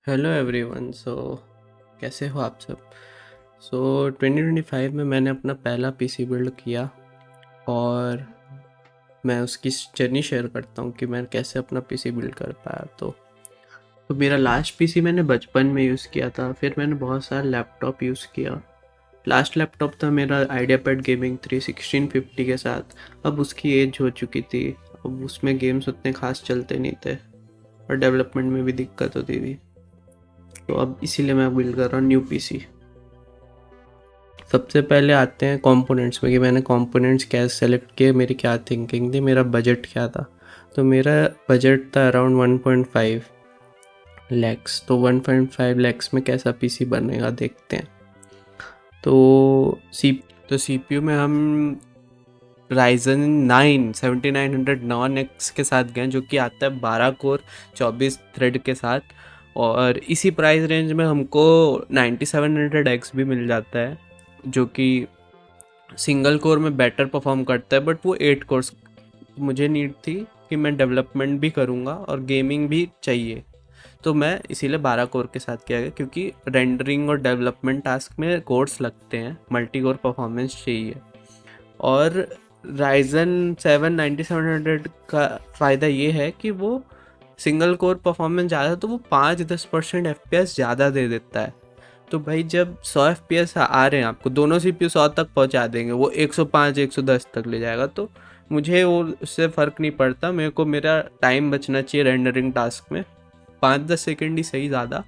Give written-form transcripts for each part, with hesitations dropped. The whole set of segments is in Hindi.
Hello everyone. कैसे हो आप सब। 2025 में मैंने अपना पहला पीसी बिल्ड किया और मैं उसकी जर्नी शेयर करता हूँ कि मैं कैसे अपना पीसी बिल्ड कर पाया। तो मेरा लास्ट पीसी मैंने बचपन में यूज़ किया था, फिर मैंने बहुत सारा लैपटॉप यूज़ किया। लास्ट लैपटॉप था मेरा आइडिया पैड गेमिंग 3 1650 के साथ। अब उसकी एज हो चुकी थी, अब उसमें गेम्स उतने खास चलते नहीं थे और डेवलपमेंट में भी दिक्कत होती थी। तो अब इसीलिए मैं बिल्ड कर रहा हूँ न्यू पीसी। सबसे पहले आते हैं कंपोनेंट्स में कि मैंने कंपोनेंट्स कैसे सेलेक्ट किए, मेरी क्या थिंकिंग थी, मेरा बजट क्या था। तो मेरा बजट था अराउंड 1.5 लैक्स। तो 1.5 लैक्स में कैसा पीसी बनेगा देखते हैं। तो सीपीयू में हम राइजन 9 7900 नॉन एक्स के साथ गए, जो कि आता है 12 कोर 24 थ्रेड के साथ। और इसी प्राइस रेंज में हमको 9700X भी मिल जाता है, जो कि सिंगल कोर में बेटर परफॉर्म करता है, बट वो 8 कोर्स मुझे नीड थी कि मैं डेवलपमेंट भी करूँगा और गेमिंग भी चाहिए। तो मैं इसीलिए 12 कोर के साथ किया गया, क्योंकि रेंडरिंग और डेवलपमेंट टास्क में कोर्स लगते हैं, मल्टी कोर परफॉर्मेंस चाहिए। और राइजन 7 9700 का फ़ायदा ये है कि वो सिंगल कोर परफॉर्मेंस ज़्यादा, तो वो 5-10% FPS ज़्यादा दे देता है। तो भाई जब 100 FPS आ रहे हैं आपको, दोनों CPU 100 तक पहुंचा देंगे, वो 105 110 तक ले जाएगा। तो मुझे वो उससे फ़र्क नहीं पड़ता, मेरे को मेरा टाइम बचना चाहिए रेंडरिंग टास्क में। 5-10 सेकेंड ही सही ज़्यादा,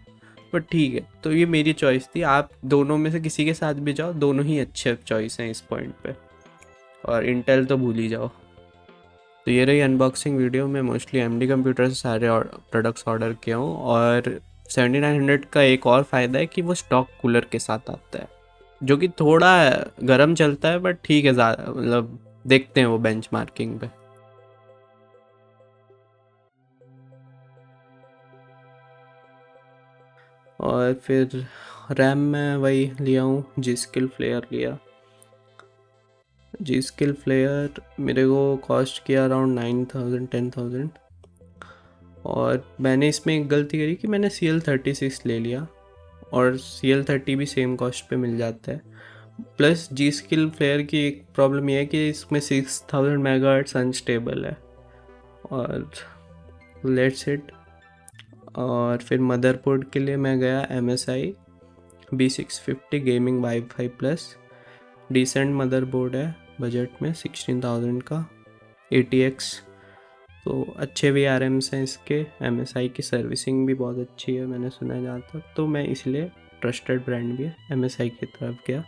पर ठीक है। तो ये मेरी चॉइस थी, आप दोनों में से किसी के साथ भी जाओ, दोनों ही अच्छे चॉइस हैं इस पॉइंट पे। और इंटेल तो भूल ही जाओ। तो ये रही अनबॉक्सिंग वीडियो में। मोस्टली एमडी कंप्यूटर से सारे प्रोडक्ट्स ऑर्डर किया हूँ। और 7900 का एक और फ़ायदा है कि वो स्टॉक कूलर के साथ आता है, जो कि थोड़ा गर्म चलता है, बट ठीक है, मतलब देखते हैं वो बेंचमार्किंग पे। और फिर रैम में वही लिया हूँ, जी स्किल फ्लेयर लिया। जी स्किल फ्लेयर मेरे को कॉस्ट किया अराउंड 9000 10,000। और मैंने इसमें एक गलती करी कि मैंने CL36 ले लिया, और CL30 भी सेम कॉस्ट पे मिल जाता है। प्लस जी स्किल फ्लेयर की एक प्रॉब्लम ये है कि इसमें 6000 मेगाहर्ट्ज अनस्टेबल है। और लेट्स इट। और फिर मदरबोर्ड के लिए मैं गया MSI B650 gaming wifi plus. Decent motherboard है, बजट में 16,000 का, ATX। तो अच्छे VRMs हैं इसके। MSI की सर्विसिंग भी बहुत अच्छी है, मैंने सुना है जहाँ तक। तो मैं इसलिए, ट्रस्टेड ब्रांड भी है, MSI की तरफ गया।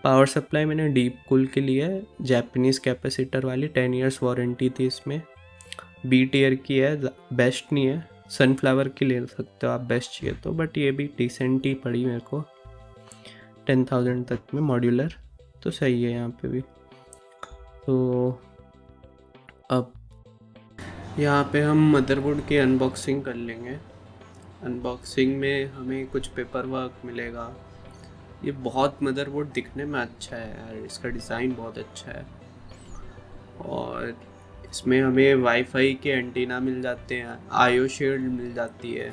पावर सप्लाई मैंने डीप कूल के लिए जापानीज़ कैपेसिटर वाली 10 इयर्स वारंटी थी इसमें। बी टीयर की है, बेस्ट नहीं है। सनफ्लावर की ले सकते हो आप बेस्ट चाहिए तो, बट ये भी डिसेंट ही पड़ी मेरे को 10,000 तक में, मॉड्यूलर। तो सही है यहाँ पे भी। तो अब यहाँ पे हम मदरबोर्ड की अनबॉक्सिंग कर लेंगे। अनबॉक्सिंग में हमें कुछ पेपर वर्क मिलेगा। ये बहुत मदरबोर्ड दिखने में अच्छा है यार, इसका डिज़ाइन बहुत अच्छा है। और इसमें हमें वाईफाई के एंटीना मिल जाते हैं, आईओ शील्ड मिल जाती है।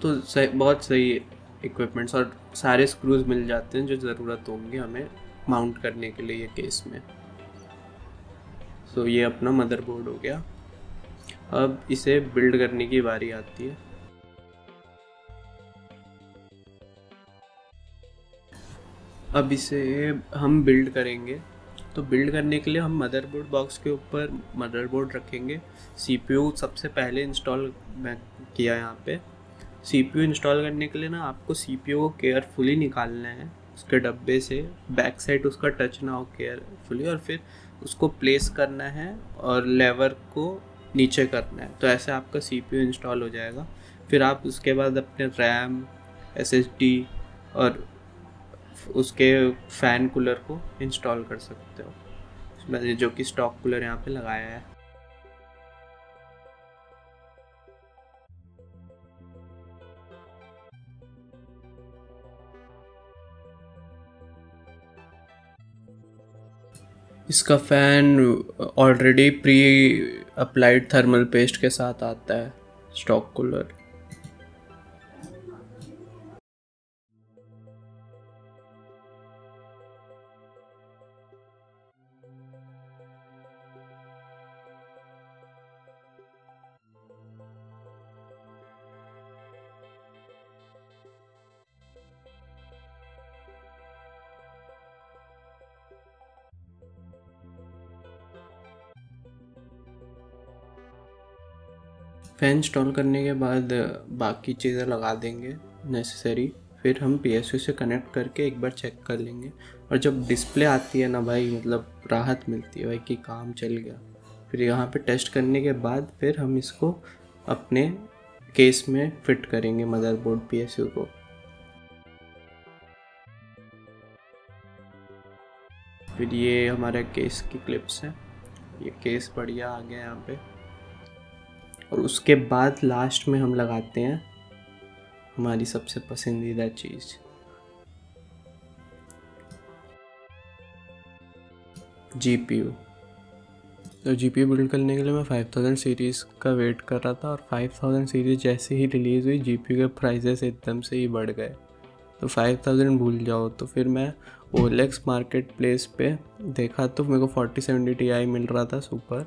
तो बहुत सही इक्विपमेंट्स, और सारे स्क्रूज मिल जाते हैं जो ज़रूरत होंगे हमें माउंट करने के लिए ये केस में। ये अपना मदरबोर्ड हो गया। अब इसे बिल्ड करने की बारी आती है। अब इसे हम बिल्ड करेंगे। तो बिल्ड करने के लिए हम मदरबोर्ड बॉक्स के ऊपर मदरबोर्ड रखेंगे। सीपीयू सबसे पहले इंस्टॉल मैं किया यहाँ पे। सीपीयू इंस्टॉल करने के लिए ना आपको सीपीयू को केयरफुली निकालना है उसके डब्बे से, बैक साइड उसका टच ना हो केयरफुली, और फिर उसको प्लेस करना है और लेवर को नीचे करना है। तो ऐसे आपका सीपीयू इंस्टॉल हो जाएगा। फिर आप उसके बाद अपने रैम, एसएसडी और उसके फ़ैन कूलर को इंस्टॉल कर सकते हो, मैंने जो कि स्टॉक कूलर यहाँ पे लगाया है। इसका fan already pre applied thermal paste के साथ आता है, स्टॉक कूलर। फ़ैन इंस्टॉल करने के बाद बाकी चीज़ें लगा देंगे नेसेसरी, फिर हम PSU से कनेक्ट करके एक बार चेक कर लेंगे। और जब डिस्प्ले आती है ना भाई, मतलब राहत मिलती है भाई कि काम चल गया। फिर यहाँ पे टेस्ट करने के बाद फिर हम इसको अपने केस में फिट करेंगे मदरबोर्ड PSU को। फिर ये हमारा केस की क्लिप्स है, ये केस बढ़िया आ गया यहाँ पे। और उसके बाद लास्ट में हम लगाते हैं हमारी सबसे पसंदीदा चीज़, GPU। तो GPU बिल्ड करने के लिए मैं 5000 सीरीज़ का वेट कर रहा था, और 5000 सीरीज़ जैसे ही रिलीज़ हुई GPU के प्राइसेस एकदम से ही बढ़ गए। तो 5000 भूल जाओ। तो फिर मैं OLX मार्केट प्लेस पे देखा तो मेरे को 4070 Ti मिल रहा था सुपर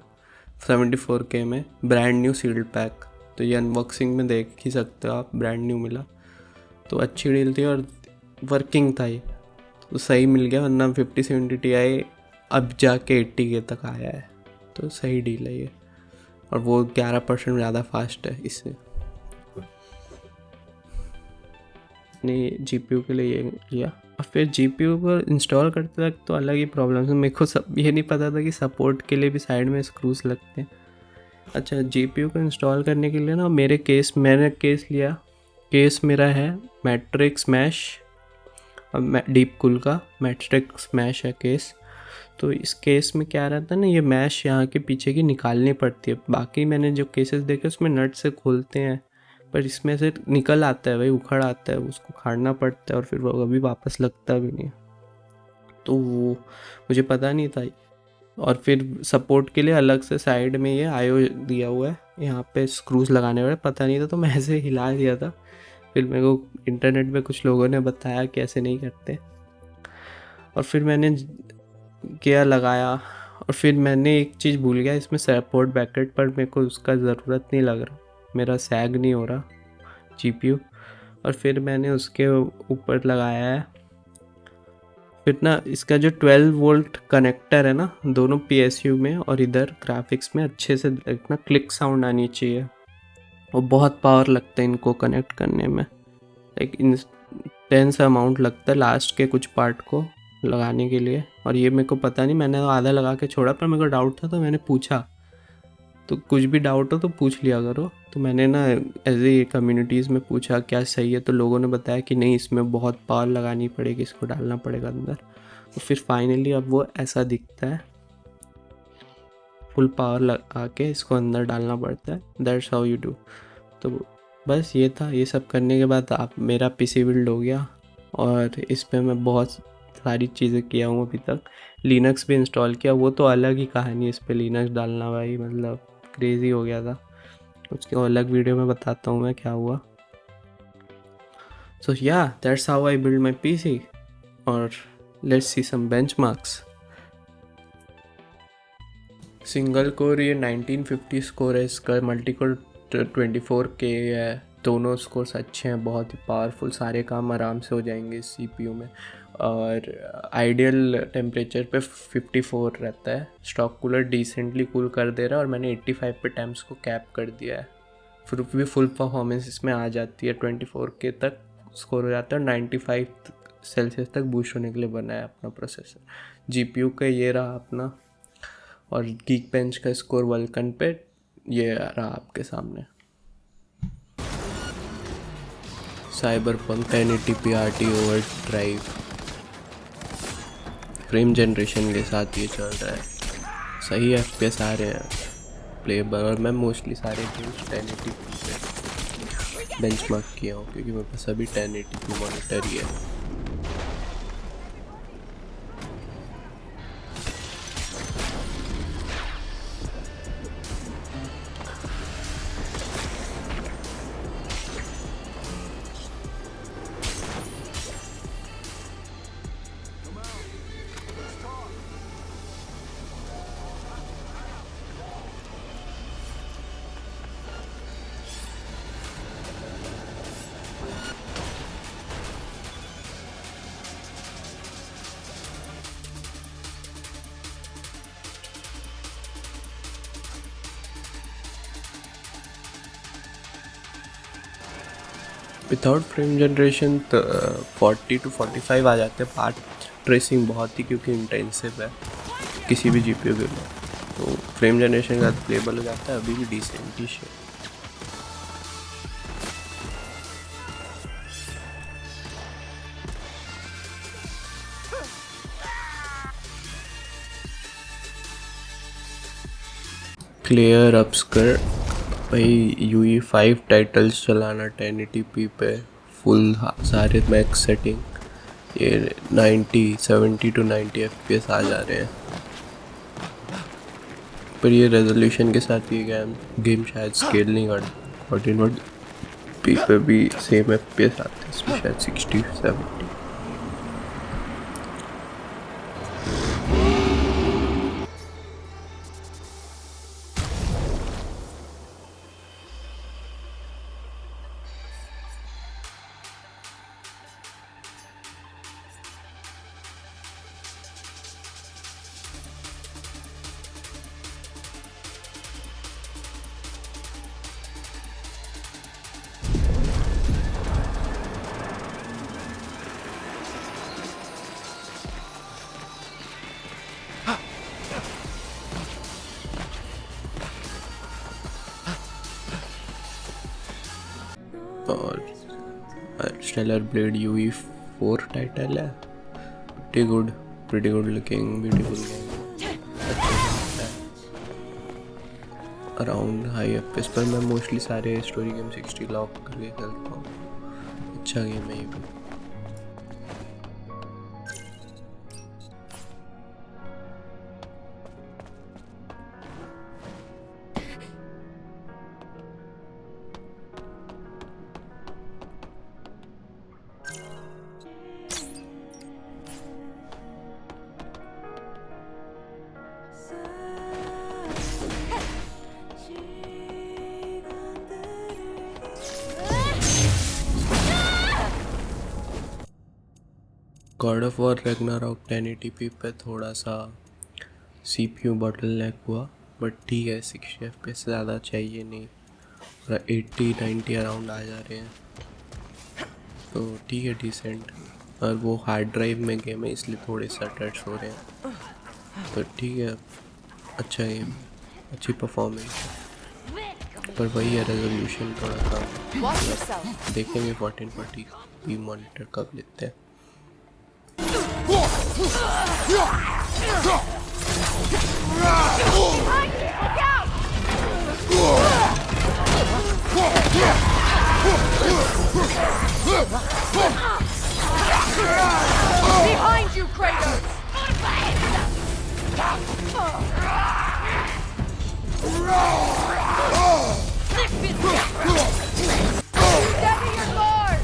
74K में, ब्रांड न्यू सील्ड पैक। तो ये अनबॉक्सिंग में देख ही सकते हो आप, ब्रांड न्यू मिला। तो अच्छी डील थी और वर्किंग था ये, तो सही मिल गया। वरना 5070 Ti अब जाके 80K तक आया है, तो सही डील है ये। और वो 11% ज़्यादा फास्ट है इससे। ने GPU के लिए ये लिया। और फिर GPU को इंस्टॉल करते वक्त तो अलग ही प्रॉब्लम्स है। मेरे को ये नहीं पता था कि सपोर्ट के लिए भी साइड में स्क्रूज लगते हैं। अच्छा, GPU को इंस्टॉल करने के लिए ना मैंने केस लिया। केस मेरा है मैट्रिक्स मैश, डीप कूल का मैट्रिक्स मैश है केस। तो इस केस में क्या रहता है ना, ये मैश यहाँ के पीछे की निकालनी पड़ती है। बाकी मैंने जो केसेस देखे उसमें नट से खोलते हैं, पर इसमें से निकल आता है भाई, उखड़ आता है, उसको खाड़ना पड़ता है और फिर वो कभी वापस लगता भी नहीं। तो वो मुझे पता नहीं था। और फिर सपोर्ट के लिए अलग से साइड में ये IO दिया हुआ है, यहाँ पे स्क्रूज लगाने वाले, पता नहीं था तो मैं ऐसे हिला दिया था। फिर मेरे को इंटरनेट पे कुछ लोगों ने बताया कि ऐसे नहीं करते। और फिर मैंने किया, लगाया। और फिर मैंने एक चीज़ भूल गया इसमें, सपोर्ट बैकेट पर मेरे को उसका ज़रूरत नहीं लग रहा, मेरा सैग नहीं हो रहा GPU। और फिर मैंने उसके ऊपर लगाया है। फिर ना इसका जो 12 वोल्ट कनेक्टर है ना, दोनों PSU में और इधर ग्राफिक्स में अच्छे से देखना, क्लिक साउंड आनी चाहिए। और बहुत पावर लगता है इनको कनेक्ट करने में, लाइक इंटेंस अमाउंट लगता है लास्ट के कुछ पार्ट को लगाने के लिए। और ये मेरे को पता नहीं, मैंने तो आधा लगा के छोड़ा, पर मेरे को डाउट था तो मैंने पूछा। तो कुछ भी डाउट हो तो पूछ लिया करो। तो मैंने ना ऐसे कम्युनिटीज़ में पूछा क्या सही है, तो लोगों ने बताया कि नहीं, इसमें बहुत पावर लगानी पड़ेगी, इसको डालना पड़ेगा अंदर। तो फिर फाइनली अब वो ऐसा दिखता है, फुल पावर लगा के इसको अंदर डालना पड़ता है। That's how you do. तो बस ये था। ये सब करने के बाद आप मेरा PC बिल्ड हो गया, और इस पर मैं बहुत सारी चीज़ें किया हूँ अभी तक। लिनक्स भी इंस्टॉल किया, वो तो अलग ही कहानी है। इस पर लिनक्स डालना भाई मतलब क्रेज़ी हो गया था। उसके अलग वीडियो में बताता हूँ मैं क्या हुआ। सो या that's how I build my PC। और let's see some benchmarks. Single core ये 1950 स्कोर है इसका, मल्टी कोर 24K है। दोनों स्कोर्स अच्छे हैं, बहुत ही पावरफुल, सारे काम आराम से हो जाएंगे इस CPU में। और आइडियल टेम्परेचर पे 54 रहता है। स्टॉक कूलर डिसेंटली कूल कर दे रहा है, और मैंने 85 पे टेम्प्स को कैप कर दिया है। फिर भी फुल परफॉर्मेंस इसमें आ जाती है, 24K तक स्कोर हो जाता है। 95 सेल्सियस तक बूस्ट होने के लिए बना है अपना प्रोसेसर। GPU का ये रहा अपना, और गीकबेंच का स्कोर वल्कन पे ये रहा आपके सामने। Cyberpunk 1080p RT overdrive frame generation के साथ ये चल रहा है। सही FPS आ रहे हैं प्लेबल, और मैं मोस्टली सारे गेम्स 1080p पे बेंचमार्क किया हूँ, क्योंकि मेरे पास अभी 1080p मॉनिटर ही है। विदाउट फ्रेम जनरेशन 40 to 45 आ जाते हैं। पार्ट ट्रेसिंग बहुत ही क्योंकि इंटेंसिव है किसी भी GPU के लिए, तो फ्रेम जनरेशन के साथ प्लेबल हो जाता है, अभी भी डिसेंट ही है। क्लियर अपस्कर भाई, UE5 टाइटल्स चलाना 1080p पे फुल सारे मैक्स सेटिंग, ये 70 to 90 FPS आ जा रहे हैं। पर ये रेजोल्यूशन के साथ ये गेम शायद स्केल नहीं कर 1440p पे भी सेम FPS आते हैं, इसमें शायद 60-70। और स्टेलर ब्लेड UE4 टाइटल है, pretty good looking, beautiful game, around high FPS पर मैं मोस्टली सारे स्टोरी गेम 60 लॉक करके खेलता हूँ। अच्छा गेम है ये भी। God of war Ragnarok 1080p पे थोड़ा सा CPU बॉटलनेक हुआ, बट ठीक है, 60 FPS से ज़्यादा चाहिए नहीं, 80-90 अराउंड आ जा रहे हैं, तो ठीक है, डिसेंट। और वो हार्ड ड्राइव में गेम है इसलिए थोड़े सटर्स हो रहे हैं, तो ठीक है, अच्छा गेम, अच्छी परफॉर्मेंस है, पर वही है रेजोल्यूशन थोड़ा कम। देखेंगे 1440p मॉनिटर कब लेते हैं। Behind you, Kratos! Steady your guard!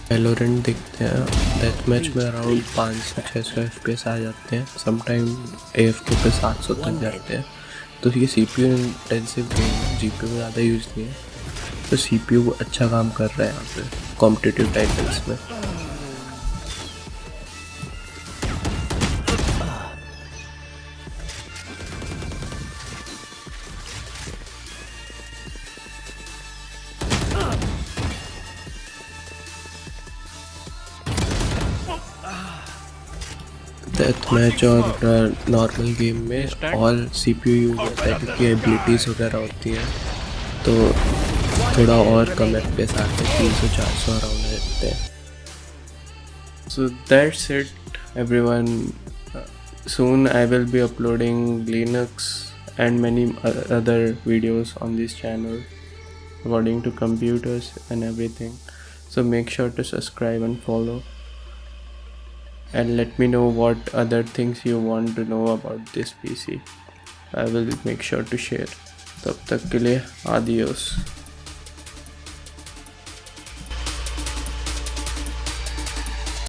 Valorant देखते हैं, डेथ मैच में अराउंड 500-600 FPS आ जाते हैं, समटाइम AFK पे 700 तक जाते हैं, तो ये CPU इंटेंसिव गेम है, GPU में ज़्यादा यूज़ नहीं है, तो CPU अच्छा काम कर रहा है यहाँ पे कॉम्पिटिटिव टाइटल्स में। डेथ मैच और नॉर्मल गेम में ऑल CPU यूज होता है क्योंकि एबिलिटीज़ वगैरह होती हैं, तो थोड़ा और कम FPS आते हैं, 300-400 अराउंड रहते हैं। So that's it everyone, soon I will be uploading Linux and many other videos on this channel according to computers and everything, so make sure to subscribe and follow and let me know what other things you want to know about this PC. I will make sure to share. तब तक के लिए adios.